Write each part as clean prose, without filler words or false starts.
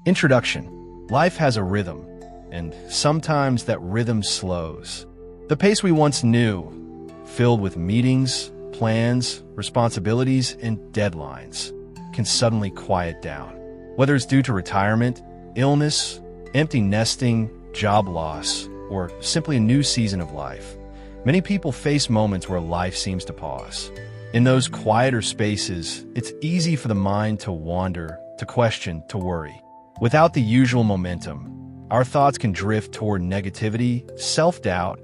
Introduction. Life has a rhythm, and sometimes that rhythm slows. The pace we once knew, filled with meetings, plans, responsibilities, and deadlines, can suddenly quiet down. Whether it's due to retirement, illness, empty nesting, job loss, or simply a new season of life, many people face moments where life seems to pause. In those quieter spaces, it's easy for the mind to wander, to question, to worry. Without the usual momentum, our thoughts can drift toward negativity, self-doubt,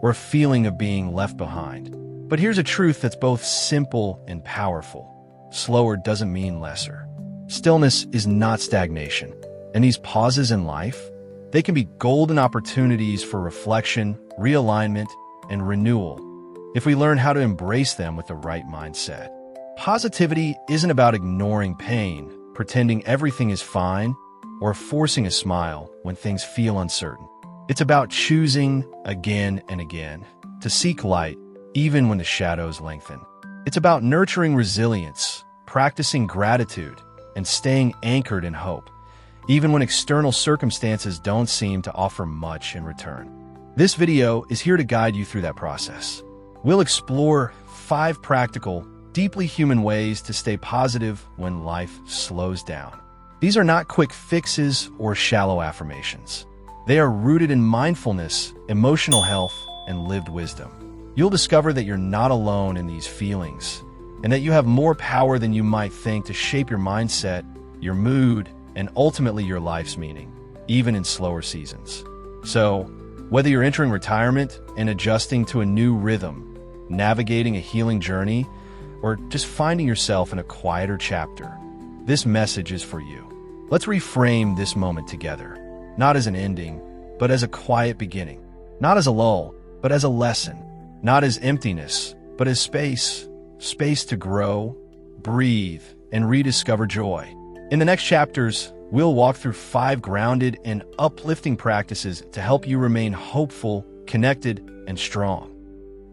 or a feeling of being left behind. But here's a truth that's both simple and powerful. Slower doesn't mean lesser. Stillness is not stagnation, and these pauses in life, they can be golden opportunities for reflection, realignment, and renewal, if we learn how to embrace them with the right mindset. Positivity isn't about ignoring pain, pretending everything is fine, or forcing a smile when things feel uncertain. It's about choosing again and again to seek light even when the shadows lengthen. It's about nurturing resilience, practicing gratitude, and staying anchored in hope, even when external circumstances don't seem to offer much in return. This video is here to guide you through that process. We'll explore 5 practical, deeply human ways to stay positive when life slows down. These are not quick fixes or shallow affirmations. They are rooted in mindfulness, emotional health, and lived wisdom. You'll discover that you're not alone in these feelings, and that you have more power than you might think to shape your mindset, your mood, and ultimately your life's meaning, even in slower seasons. So, whether you're entering retirement and adjusting to a new rhythm, navigating a healing journey, or just finding yourself in a quieter chapter, this message is for you. Let's reframe this moment together, not as an ending, but as a quiet beginning. Not as a lull, but as a lesson. Not as emptiness, but as space. Space to grow, breathe, and rediscover joy. In the next chapters, we'll walk through 5 grounded and uplifting practices to help you remain hopeful, connected, and strong,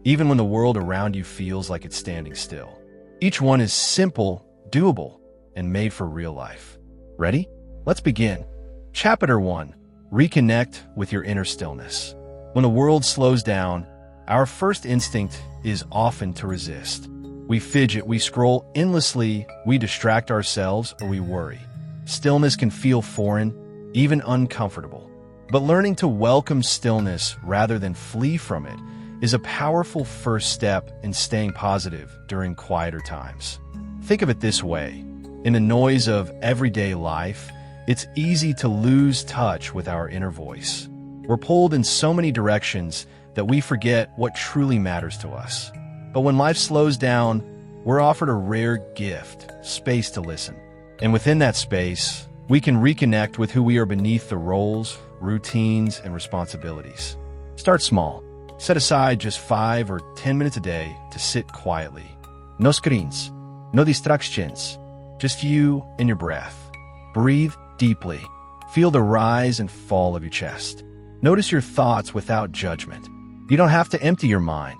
even when the world around you feels like it's standing still. Each one is simple, doable, and made for real life. Ready? Let's begin. Chapter 1. Reconnect with your inner stillness. When the world slows down, our first instinct is often to resist. We fidget, we scroll endlessly, we distract ourselves, or we worry. Stillness can feel foreign, even uncomfortable. But learning to welcome stillness rather than flee from it is a powerful first step in staying positive during quieter times. Think of it this way. In the noise of everyday life, it's easy to lose touch with our inner voice. We're pulled in so many directions that we forget what truly matters to us. But when life slows down, we're offered a rare gift, space to listen. And within that space, we can reconnect with who we are beneath the roles, routines, and responsibilities. Start small. Set aside just 5 or 10 minutes a day to sit quietly. No screens, no distractions, just you and your breath. Breathe deeply. Feel the rise and fall of your chest. Notice your thoughts without judgment. You don't have to empty your mind.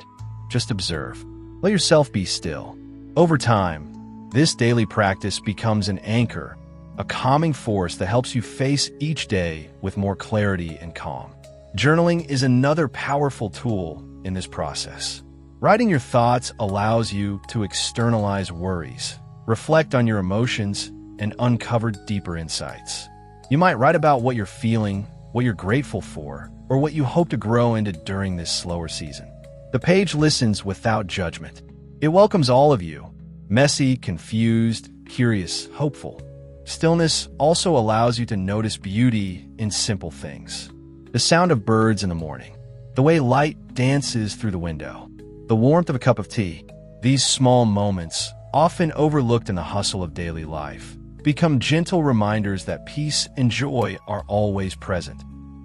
Just observe. Let yourself be still. Over time, this daily practice becomes an anchor, a calming force that helps you face each day with more clarity and calm. Journaling is another powerful tool in this process. Writing your thoughts allows you to externalize worries, reflect on your emotions, and uncover deeper insights. You might write about what you're feeling, what you're grateful for, or what you hope to grow into during this slower season. The page listens without judgment. It welcomes all of you, messy, confused, curious, hopeful. Stillness also allows you to notice beauty in simple things. The sound of birds in the morning, the way light dances through the window, the warmth of a cup of tea. These small moments, often overlooked in the hustle of daily life, become gentle reminders that peace and joy are always present,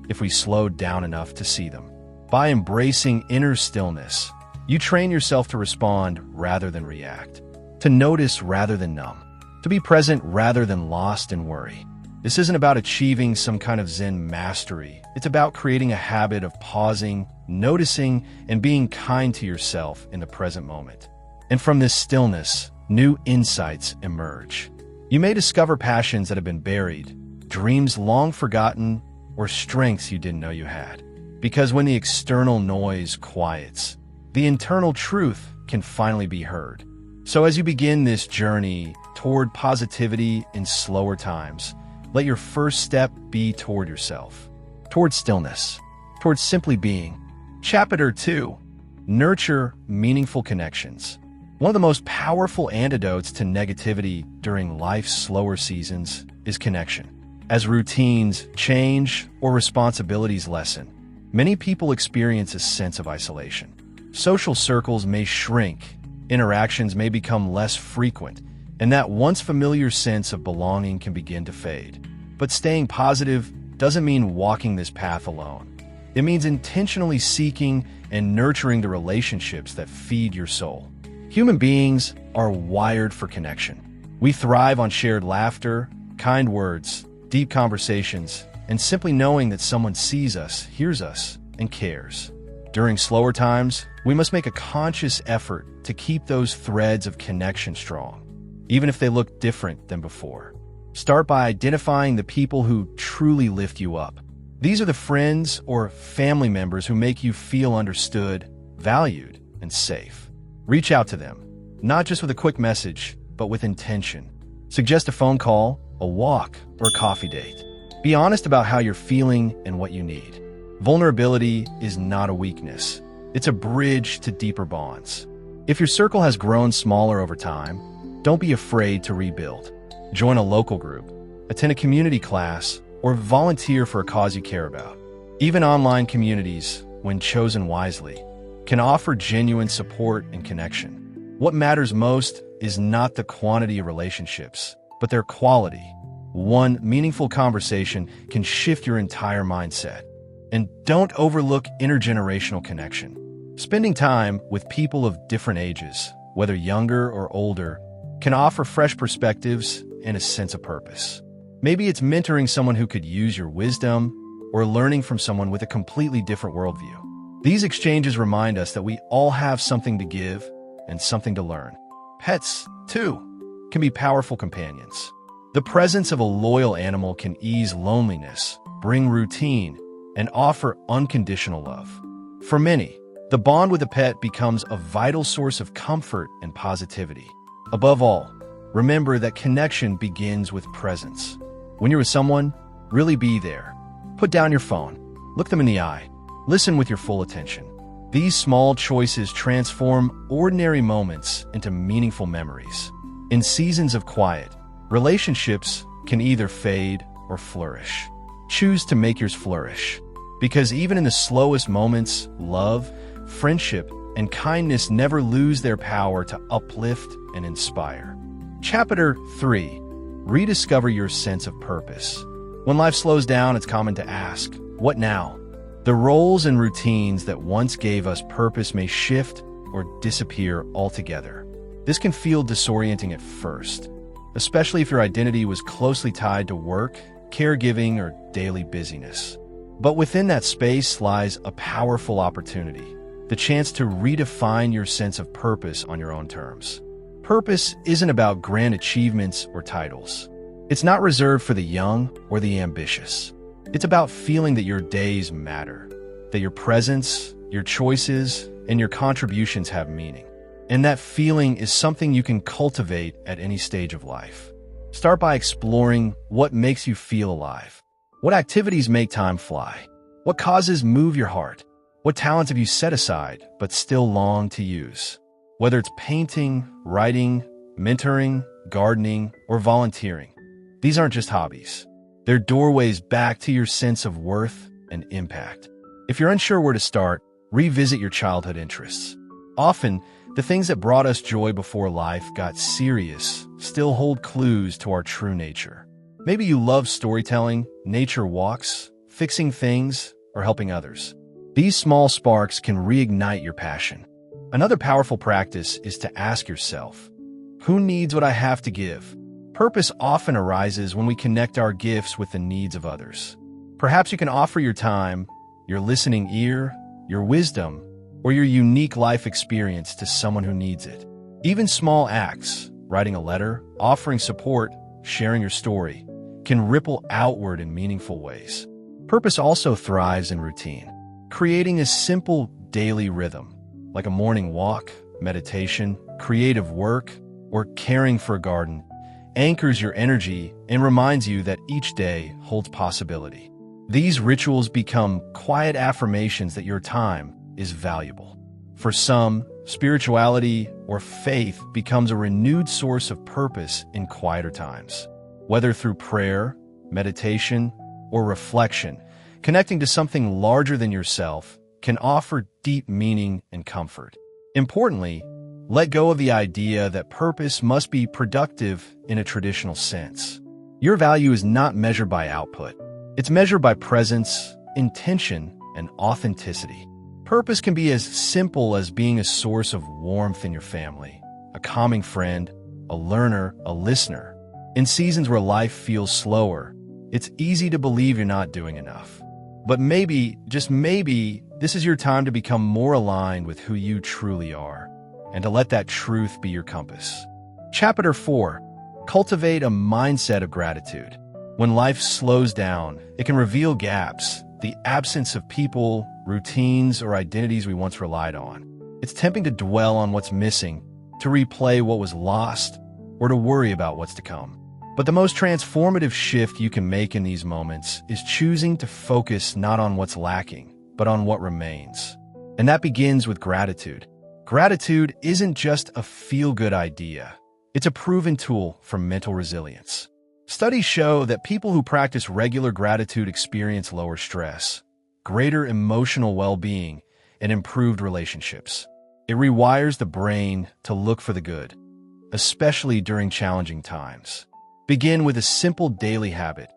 if we slow down enough to see them. By embracing inner stillness, you train yourself to respond rather than react, to notice rather than numb, to be present rather than lost in worry. This isn't about achieving some kind of Zen mastery. It's about creating a habit of pausing, noticing, and being kind to yourself in the present moment. And from this stillness, new insights emerge. You may discover passions that have been buried, dreams long forgotten, or strengths you didn't know you had. Because when the external noise quiets, the internal truth can finally be heard. So as you begin this journey toward positivity in slower times, let your first step be toward yourself, toward stillness, toward simply being. Chapter 2. Nurture meaningful connections. One of the most powerful antidotes to negativity during life's slower seasons is connection. As routines change or responsibilities lessen, many people experience a sense of isolation. Social circles may shrink, interactions may become less frequent, and that once familiar sense of belonging can begin to fade. But staying positive doesn't mean walking this path alone. It means intentionally seeking and nurturing the relationships that feed your soul. Human beings are wired for connection. We thrive on shared laughter, kind words, deep conversations, and simply knowing that someone sees us, hears us, and cares. During slower times, we must make a conscious effort to keep those threads of connection strong, even if they look different than before. Start by identifying the people who truly lift you up. These are the friends or family members who make you feel understood, valued, and safe. Reach out to them, not just with a quick message, but with intention. Suggest a phone call, a walk, or a coffee date. Be honest about how you're feeling and what you need. Vulnerability is not a weakness. It's a bridge to deeper bonds. If your circle has grown smaller over time, don't be afraid to rebuild. Join a local group, attend a community class, or volunteer for a cause you care about. Even online communities, when chosen wisely, can offer genuine support and connection. What matters most is not the quantity of relationships, but their quality. One meaningful conversation can shift your entire mindset. And don't overlook intergenerational connection. Spending time with people of different ages, whether younger or older, can offer fresh perspectives and a sense of purpose. Maybe it's mentoring someone who could use your wisdom, or learning from someone with a completely different worldview. These exchanges remind us that we all have something to give and something to learn. Pets, too, can be powerful companions. The presence of a loyal animal can ease loneliness, bring routine, and offer unconditional love. For many, the bond with a pet becomes a vital source of comfort and positivity. Above all, remember that connection begins with presence. When you're with someone, really be there. Put down your phone, look them in the eye, listen with your full attention. These small choices transform ordinary moments into meaningful memories. In seasons of quiet, relationships can either fade or flourish. Choose to make yours flourish. Because even in the slowest moments, love, friendship, and kindness never lose their power to uplift and inspire. Chapter 3. Rediscover your sense of purpose. When life slows down, it's common to ask, what now? The roles and routines that once gave us purpose may shift or disappear altogether. This can feel disorienting at first, especially if your identity was closely tied to work, caregiving, or daily busyness. But within that space lies a powerful opportunity, the chance to redefine your sense of purpose on your own terms. Purpose isn't about grand achievements or titles. It's not reserved for the young or the ambitious. It's about feeling that your days matter, that your presence, your choices, and your contributions have meaning. And that feeling is something you can cultivate at any stage of life. Start by exploring what makes you feel alive. What activities make time fly? What causes move your heart? What talents have you set aside but still long to use? Whether it's painting, writing, mentoring, gardening, or volunteering, these aren't just hobbies. They're doorways back to your sense of worth and impact. If you're unsure where to start, revisit your childhood interests. Often, the things that brought us joy before life got serious still hold clues to our true nature. Maybe you love storytelling, nature walks, fixing things, or helping others. These small sparks can reignite your passion. Another powerful practice is to ask yourself, who needs what I have to give? Purpose often arises when we connect our gifts with the needs of others. Perhaps you can offer your time, your listening ear, your wisdom, or your unique life experience to someone who needs it. Even small acts, writing a letter, offering support, sharing your story, can ripple outward in meaningful ways. Purpose also thrives in routine. Creating a simple daily rhythm, like a morning walk, meditation, creative work, or caring for a garden, anchors your energy and reminds you that each day holds possibility. These rituals become quiet affirmations that your time is valuable. For some, spirituality or faith becomes a renewed source of purpose in quieter times. Whether through prayer, meditation, or reflection, connecting to something larger than yourself can offer deep meaning and comfort. Importantly, let go of the idea that purpose must be productive in a traditional sense. Your value is not measured by output. It's measured by presence, intention, and authenticity. Purpose can be as simple as being a source of warmth in your family, a calming friend, a learner, a listener. In seasons where life feels slower, it's easy to believe you're not doing enough. But maybe, just maybe, this is your time to become more aligned with who you truly are, and to let that truth be your compass. Chapter 4. Cultivate a mindset of gratitude. When life slows down, it can reveal gaps, the absence of people, routines, or identities we once relied on. It's tempting to dwell on what's missing, to replay what was lost, or to worry about what's to come. But the most transformative shift you can make in these moments is choosing to focus not on what's lacking, but on what remains. And that begins with gratitude. Gratitude isn't just a feel-good idea. It's a proven tool for mental resilience. Studies show that people who practice regular gratitude experience lower stress, greater emotional well-being, and improved relationships. It rewires the brain to look for the good, especially during challenging times. Begin with a simple daily habit.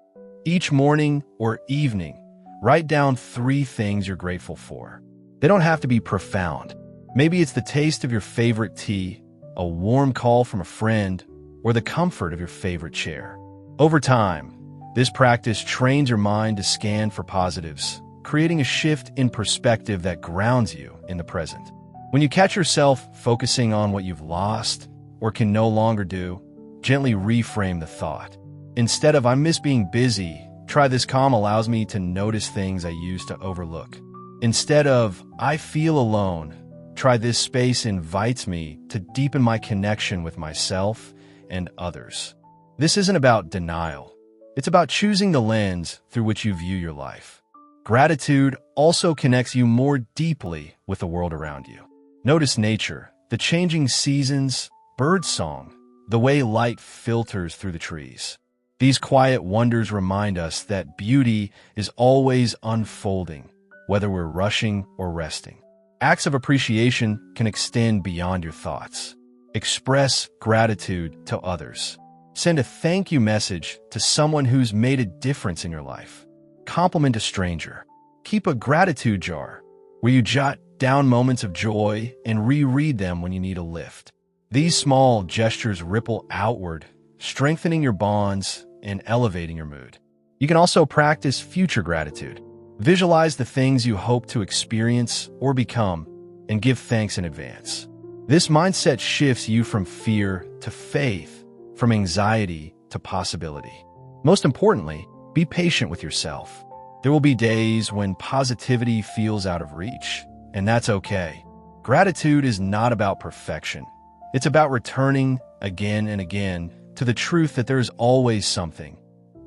Each morning or evening, write down 3 things you're grateful for. They don't have to be profound. Maybe it's the taste of your favorite tea, a warm call from a friend, or the comfort of your favorite chair. Over time, this practice trains your mind to scan for positives, creating a shift in perspective that grounds you in the present. When you catch yourself focusing on what you've lost or can no longer do, gently reframe the thought. Instead of "I miss being busy," try "This calm allows me to notice things I used to overlook." Instead of "I feel alone," try "This space invites me to deepen my connection with myself and others." This isn't about denial. It's about choosing the lens through which you view your life. Gratitude also connects you more deeply with the world around you. Notice nature, the changing seasons, birdsong, the way light filters through the trees. These quiet wonders remind us that beauty is always unfolding, whether we're rushing or resting. Acts of appreciation can extend beyond your thoughts. Express gratitude to others. Send a thank you message to someone who's made a difference in your life. Compliment a stranger. Keep a gratitude jar where you jot down moments of joy and reread them when you need a lift. These small gestures ripple outward, strengthening your bonds and elevating your mood. You can also practice future gratitude. Visualize the things you hope to experience or become and give thanks in advance. This mindset shifts you from fear to faith, from anxiety to possibility. Most importantly, be patient with yourself. There will be days when positivity feels out of reach, and that's okay. Gratitude is not about perfection. It's about returning again and again to the truth that there is always something,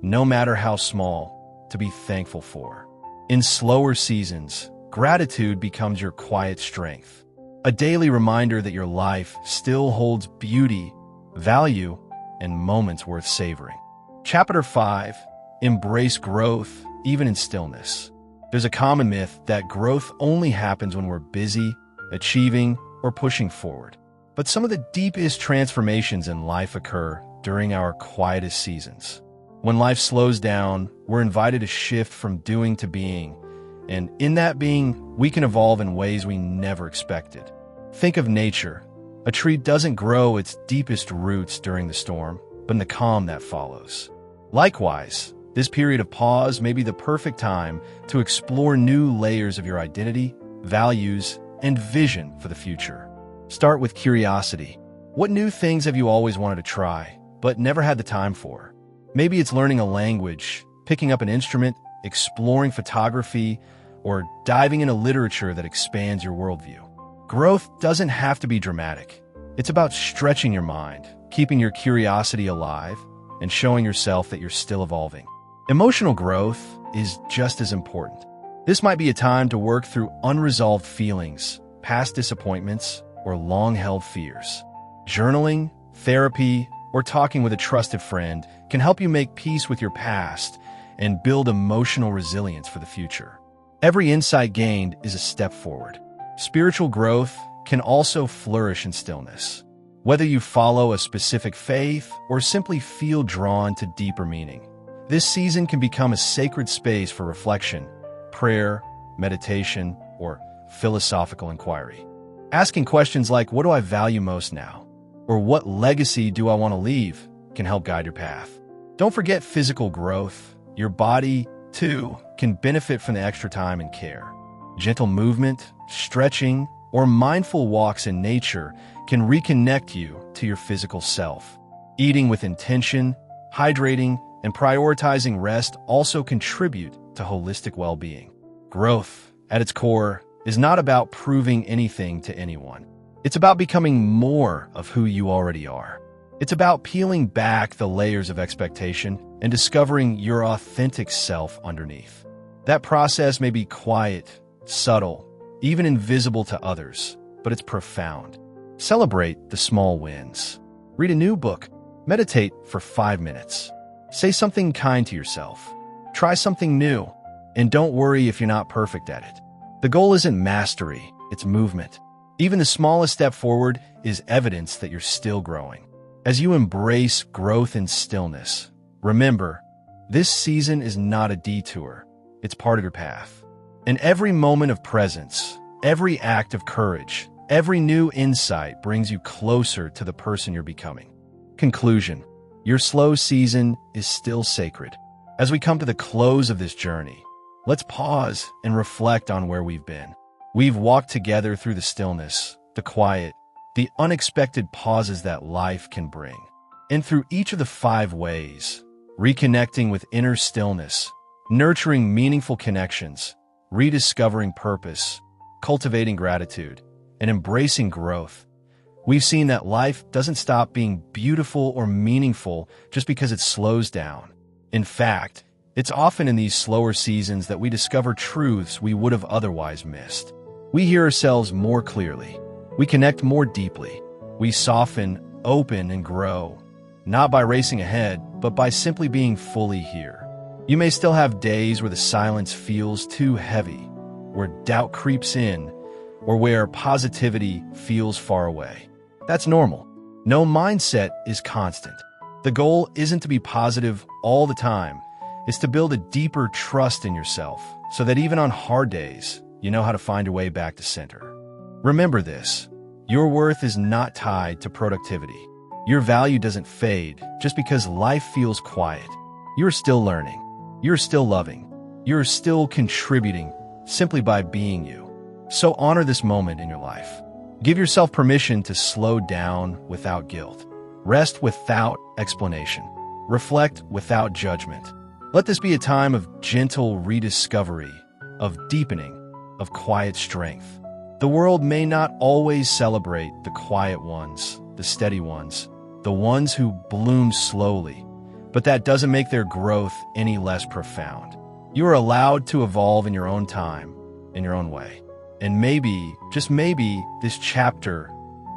no matter how small, to be thankful for. In slower seasons, gratitude becomes your quiet strength, a daily reminder that your life still holds beauty, value, and moments worth savoring. Chapter 5. Embrace growth, even in stillness. There's a common myth that growth only happens when we're busy, achieving, or pushing forward. But some of the deepest transformations in life occur during our quietest seasons. When life slows down, we're invited to shift from doing to being, and in that being, we can evolve in ways we never expected. Think of nature. A tree doesn't grow its deepest roots during the storm, but in the calm that follows. Likewise, this period of pause may be the perfect time to explore new layers of your identity, values, and vision for the future. Start with curiosity. What new things have you always wanted to try, but never had the time for? Maybe it's learning a language, picking up an instrument, exploring photography, or diving into literature that expands your worldview. Growth doesn't have to be dramatic. It's about stretching your mind, keeping your curiosity alive, and showing yourself that you're still evolving. Emotional growth is just as important. This might be a time to work through unresolved feelings, past disappointments, or long-held fears. Journaling, therapy, or talking with a trusted friend can help you make peace with your past and build emotional resilience for the future. Every insight gained is a step forward. Spiritual growth can also flourish in stillness. Whether you follow a specific faith or simply feel drawn to deeper meaning, this season can become a sacred space for reflection, prayer, meditation, or philosophical inquiry. Asking questions like, what do I value most now? Or what legacy do I want to leave? Can help guide your path. Don't forget physical growth. Your body, too, can benefit from the extra time and care. Gentle movement, stretching, or mindful walks in nature can reconnect you to your physical self. Eating with intention, hydrating, and prioritizing rest also contribute to holistic well-being. Growth, at its core, is not about proving anything to anyone. It's about becoming more of who you already are. It's about peeling back the layers of expectation and discovering your authentic self underneath. That process may be quiet, subtle, even invisible to others, but it's profound. Celebrate the small wins. Read a new book. Meditate for 5 minutes. Say something kind to yourself. Try something new. And don't worry if you're not perfect at it. The goal isn't mastery, it's movement. Even the smallest step forward is evidence that you're still growing. As you embrace growth in stillness, remember, this season is not a detour. It's part of your path. And every moment of presence, every act of courage, every new insight brings you closer to the person you're becoming. Conclusion: your slow season is still sacred. As we come to the close of this journey, let's pause and reflect on where we've been. We've walked together through the stillness, the quiet, the unexpected pauses that life can bring. And through each of the 5 ways, reconnecting with inner stillness, nurturing meaningful connections, rediscovering purpose, cultivating gratitude, and embracing growth, we've seen that life doesn't stop being beautiful or meaningful just because it slows down. In fact, it's often in these slower seasons that we discover truths we would have otherwise missed. We hear ourselves more clearly. We connect more deeply. We soften, open, and grow, not by racing ahead, but by simply being fully here. You may still have days where the silence feels too heavy, where doubt creeps in, or where positivity feels far away. That's normal. No mindset is constant. The goal isn't to be positive all the time. It's to build a deeper trust in yourself so that even on hard days, you know how to find your way back to center. Remember this: your worth is not tied to productivity. Your value doesn't fade just because life feels quiet. You're still learning. You're still loving. You're still contributing simply by being you. So honor this moment in your life. Give yourself permission to slow down without guilt. Rest without explanation. Reflect without judgment. Let this be a time of gentle rediscovery, of deepening, of quiet strength. The world may not always celebrate the quiet ones, the steady ones, the ones who bloom slowly, but that doesn't make their growth any less profound. You are allowed to evolve in your own time, in your own way. And maybe, just maybe, this chapter,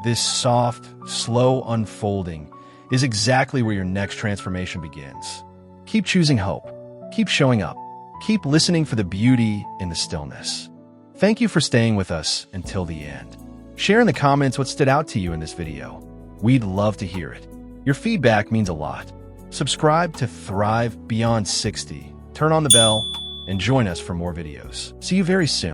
this soft, slow unfolding, is exactly where your next transformation begins. Keep choosing hope. Keep showing up. Keep listening for the beauty in the stillness. Thank you for staying with us until the end. Share in the comments what stood out to you in this video. We'd love to hear it. Your feedback means a lot. Subscribe to Thrive Beyond 60, turn on the bell, and join us for more videos. See you very soon.